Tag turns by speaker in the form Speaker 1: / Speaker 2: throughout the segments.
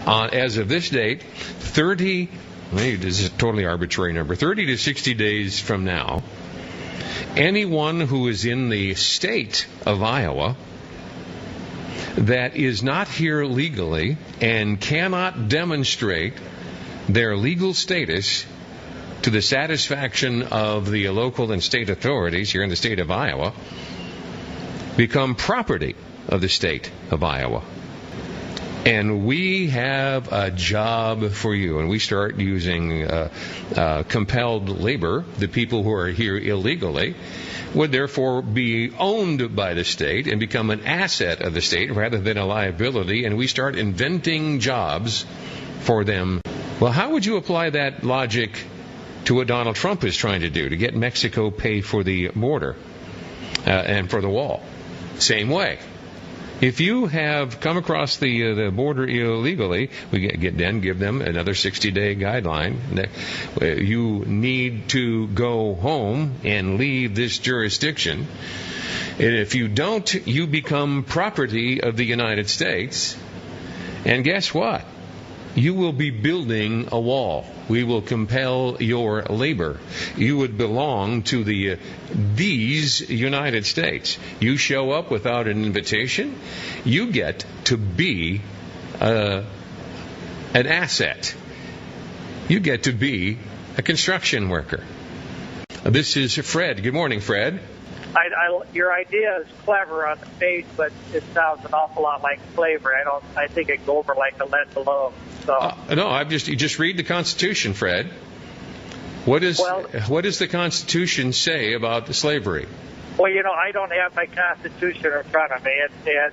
Speaker 1: As of this date, 30, this is a totally arbitrary number, 30 to 60 days from now, anyone who is in the state of Iowa that is not here legally and cannot demonstrate their legal status to the satisfaction of the local and state authorities here in the state of Iowa become property of the state of Iowa. And we have a job for you, and we start using compelled labor. The people who are here illegally would therefore be owned by the state and become an asset of the state rather than a liability, and we start inventing jobs for them. Well, how would you apply that logic to what Donald Trump is trying to do, to get Mexico pay for the border and for the wall? Same way. If you have come across the border illegally, we give them another 60-day guideline. You need to go home and leave this jurisdiction. And if you don't, you become property of the United States. And guess what? You will be building a wall. We will compel your labor. You would belong to these United States. You show up without an invitation, you get to be an asset. You get to be a construction worker. This is Fred. Good morning, Fred.
Speaker 2: Your idea is clever on the face, but it sounds an awful lot like slavery. I think it go over like a lead balloon. So.
Speaker 1: No, you just read the Constitution, Fred. What does the Constitution say about slavery?
Speaker 2: Well, I don't have my Constitution in front of me, and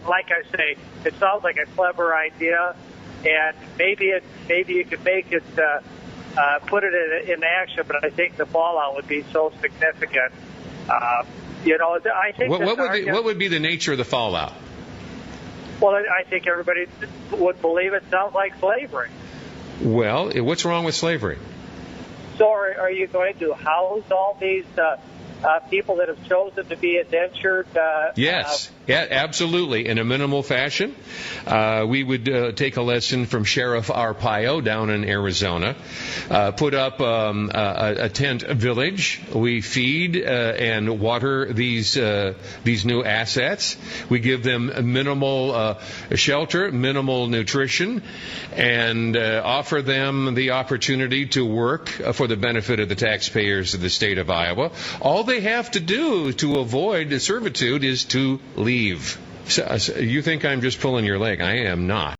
Speaker 2: like I say, it sounds like a clever idea, and maybe you could make it. Put it in action, but I think the fallout would be so significant. I think
Speaker 1: what would be the nature of the fallout?
Speaker 2: Well, I think everybody would believe it sounds like slavery.
Speaker 1: Well, what's wrong with slavery?
Speaker 2: So are you going to house all these people that have chosen to be indentured?
Speaker 1: Yes, absolutely. In a minimal fashion. We would take a lesson from Sheriff Arpaio down in Arizona. Put up a tent village. We feed and water these new assets. We give them minimal shelter, minimal nutrition, and offer them the opportunity to work for the benefit of the taxpayers of the state of Iowa. All they have to do to avoid servitude is to leave. So you think I'm just pulling your leg. I am not.